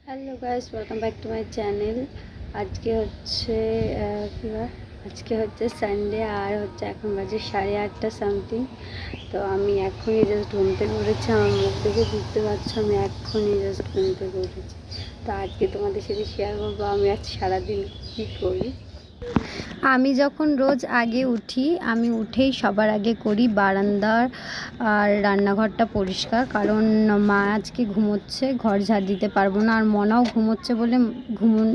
Hello guys, welcome back to my channel. আজকে হচ্ছে আজকে হচ্ছে সানডে, আর হচ্ছে এখন বাজে 8:30 সামথিং। তো আমি এখনই জাস্ট ঘুম থেকে উঠেছি। আমার মুখ দেখে বুঝতে পারছো আমি এখনই জাস্ট ঘুম থেকে উঠেছি। তো আজকে তোমাদের সাথে শেয়ার করবো আমি আজ সারাদিন কী করি। আমি যখন রোজ আগে উঠি, আমি উঠেই সবার আগে করি বারান্দার আর রান্নাঘরটা পরিষ্কার, কারণ মা আজকে ঘুমোচ্ছে, ঘর ঝাড় দিতে পারবো না। আর মনাও ঘুমোচ্ছে বলে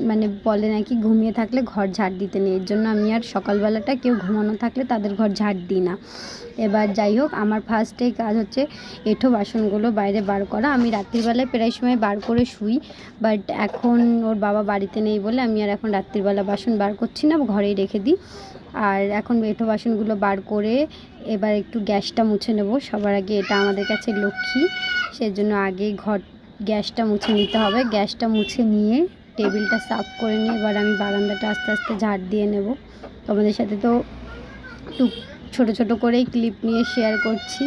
মানে বলে নাকি ঘুমিয়ে থাকলে ঘর ঝাড় দিতে নেই, এর জন্য আমি আর সকালবেলাটা কেউ ঘুমানো থাকলে তাদের ঘর ঝাড় দিই না। এবার যাই হোক, আমার ফার্স্টেই কাজ হচ্ছে এঁঠো বাসনগুলো বাইরে বার করা। আমি রাত্রিবেলায় প্রায় সময় বার করে শুই, বাট এখন ওর বাবা বাড়িতে নেই বলে আমি আর এখন রাত্রিবেলা বাসন বার করছি না, ঘরেই রেখে দিই। আর এখন এঁঠো বাসনগুলো বার করে এবার একটু গ্যাসটা মুছে নেব সবার আগে। এটা আমাদের কাছে লক্ষ্মী, সেজন্য আগে গ্যাসটা মুছে নিতে হবে। গ্যাসটা মুছে নিয়ে টেবিলটা সাফ করে নিয়ে এবার আমি বারান্দাটা আস্তে আস্তে ঝাড় দিয়ে নেব। তোমাদের সাথে তো টুক ছোটো ছোটো করেই ক্লিপ নিয়ে শেয়ার করছি।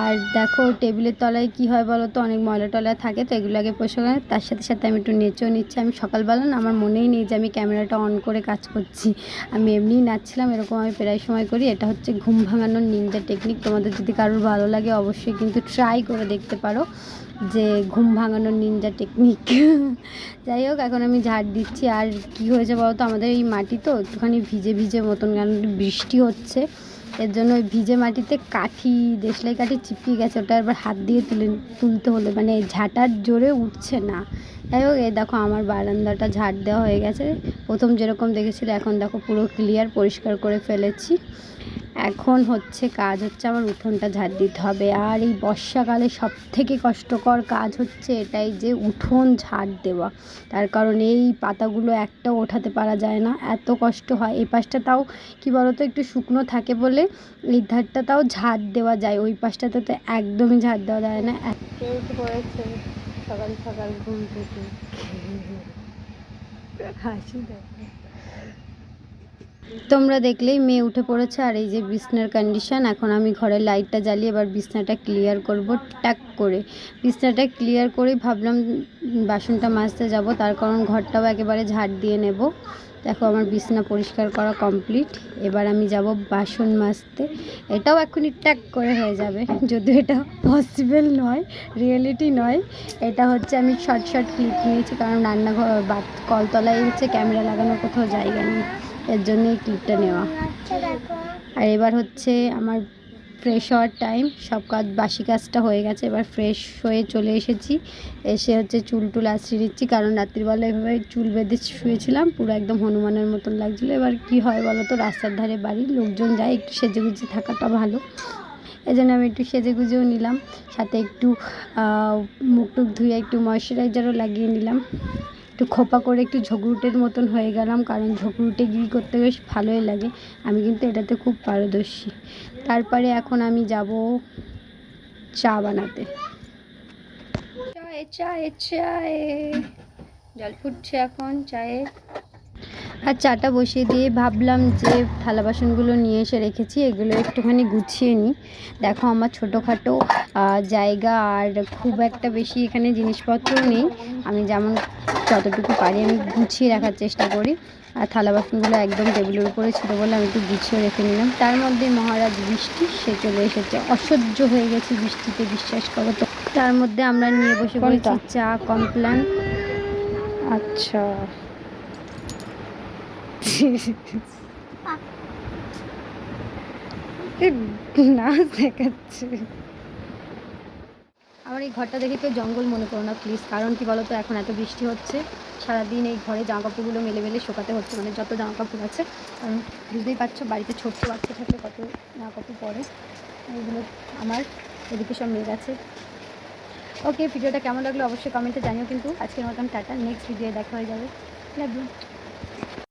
আর দেখো টেবিলের তলায় কি হয় বলো তো, অনেক ময়লা টয়লা থাকে, তো এগুলো আগে পরিষ্কার করে তার সাথে সাথে আমি একটু নেচেও নিচ্ছি। আমি সকালবেলা না, আমার মনেই নেই যে আমি ক্যামেরাটা অন করে কাজ করছি, আমি এমনিই নাচছিলাম। এরকম আমি প্রায় সময় করি। এটা হচ্ছে ঘুম ভাঙানোর নিনজা টেকনিক। তোমাদের যদি কারোর ভালো লাগে অবশ্যই কিন্তু ট্রাই করে দেখতে পারো যে ঘুম ভাঙানোর নিনজা টেকনিক। যাই হোক, এখন আমি ঝাড় দিচ্ছি। আর কি হয়েছে বলতো, আমাদের এই মাটি তো একটুখানি ভিজে ভিজে মতন, কারণ বৃষ্টি হচ্ছে, এর জন্য ওই ভিজে মাটিতে দেশলাই কাঠি চিপকে গেছে। ওটা এবার হাত দিয়ে তুলতে হলো, মানে ঝাঁটার জোরে উঠছে না। যাই হোক, এই দেখো আমার বারান্দাটা ঝাড় দেওয়া হয়ে গেছে। প্রথম যেরকম দেখেছিল এখন দেখো পুরো ক্লিয়ার, পরিষ্কার করে ফেলেছি। এখন হচ্ছে কাজ হচ্ছে আমার উঠোনটা ঝাড় দিতে হবে। আর এই বর্ষাকালে সবথেকে কষ্টকর কাজ হচ্ছে এটাই, যে উঠোন ঝাড় দেওয়া। তার কারণ এই পাতাগুলো একটাও ওঠাতে পারা যায় না, এত কষ্ট হয়। এই পাশটা তাও কি বলতো একটু শুকনো থাকে বলে এই ধারটা তাও ঝাড় দেওয়া যায়, ওই পাশটাতে তো একদমই ঝাড় দেওয়া যায় না। কেউ উঠে পড়েছে সকাল সকাল ঘুম থেকে, হাসি দেখো। তোমরা দেখলেই মেয়ে উঠে পড়েছে। আর এই যে বিছনার কন্ডিশন, এখন আমি ঘরের লাইটটা জ্বালিয়ে এবার বিছনাটা ক্লিয়ার করব টাক করে। বিছনাটা ক্লিয়ার করেই ভাবলাম বাসনটা মাজতে যাব, তার কারণ ঘরটাও একেবারে ঝাড় দিয়ে নেব। দেখো আমার বিছনা পরিষ্কার করা কমপ্লিট। এবার আমি যাব বাসন মাজতে। এটাও এখনই ট্যাক করে হয়ে যাবে, যদিও এটা পসিবল নয়, রিয়েলিটি নয়। এটা হচ্ছে আমি শর্ট ক্লিপ নিয়েছি, কারণ রান্নাঘর কলতলায় হচ্ছে ক্যামেরা লাগানোর কোথাও জায়গা নেই, এর জন্য এই ক্লিপটা নেওয়া। আর এবার হচ্ছে আমার ফ্রেশ হওয়ার টাইম। সব কাজ বাসি কাজটা হয়ে গেছে, এবার ফ্রেশ হয়ে চলে এসেছি। এসে হচ্ছে চুল টুল আঁচড়ে দিচ্ছি, কারণ রাত্রিবেলা এভাবে চুল বেঁধে শুয়েছিলাম, পুরো একদম হনুমানের মতন লাগছিলো। এবার কি হয় বলো তো, রাস্তার ধারে বাড়ি, লোকজন যায়, একটু সেজেগুজে থাকাটা ভালো। এই জন্য আমি একটু সেজেগুজেও নিলাম, সাথে একটু মুখ টুক ধুয়ে একটু ময়শ্চারাইজারও লাগিয়ে নিলাম। একটু খোপা করে একটু ঝগড়ুটের মতন হয়ে গেলাম, কারণ ঝগড়ুটে গিরি করতে বেশ ভালোই লাগে। আমি কিন্তু এটাতে খুব পারদর্শী। তারপরে এখন আমি যাব চা বানাতে। চায়ে চায়ে চায়ে জল ফুটছে এখন চায়ে। আর চাটা বসিয়ে দিয়ে ভাবলাম যে থালা বাসনগুলো নিয়ে এসে রেখেছি, এগুলো একটুখানি গুছিয়ে নিই। দেখো আমার ছোটোখাটো জায়গা, আর খুব একটা বেশি এখানে জিনিসপত্র নেই। আমি যেমন যতটুকু পারি আমি গুছিয়ে রাখার চেষ্টা করি। আর থালা বাসনগুলো একদম টেবিলের উপরে ছিল বলে আমি একটু গুছিয়ে রেখে নিলাম। তার মধ্যে মহারাজ বৃষ্টি সে চলে এসেছে, অসহ্য হয়ে গেছে বৃষ্টিতে, বিশ্বাস করো তো। তার মধ্যে আমরা নিয়ে বসে পড়েছি চা কমপ্ল্যান। আচ্ছা, নাচ দেখাচ্ছে। আমার এই ঘরটা দেখে কেউ জঙ্গল মনে করো না প্লিজ, কারণ কি বলো তো, এখন এত বৃষ্টি হচ্ছে, সারাদিন এই ঘরে জামা কাপড়গুলো মেলে মেলে শোকাতে হচ্ছে, মানে যত জামা কাপড় আছে। কারণ বুঝতেই পারছো বাড়িতে ছোট্ট বাচ্চা থাকলে কত জামা কাপড় পরে, এগুলো আমার এদিকে সব মেয়ে গেছে। ওকে, ভিডিওটা কেমন লাগলো অবশ্যই কমেন্টে জানিও, কিন্তু আজকের মতন টাটা, নেক্সট ভিডিও দেখা হয়ে যাবে। Love you.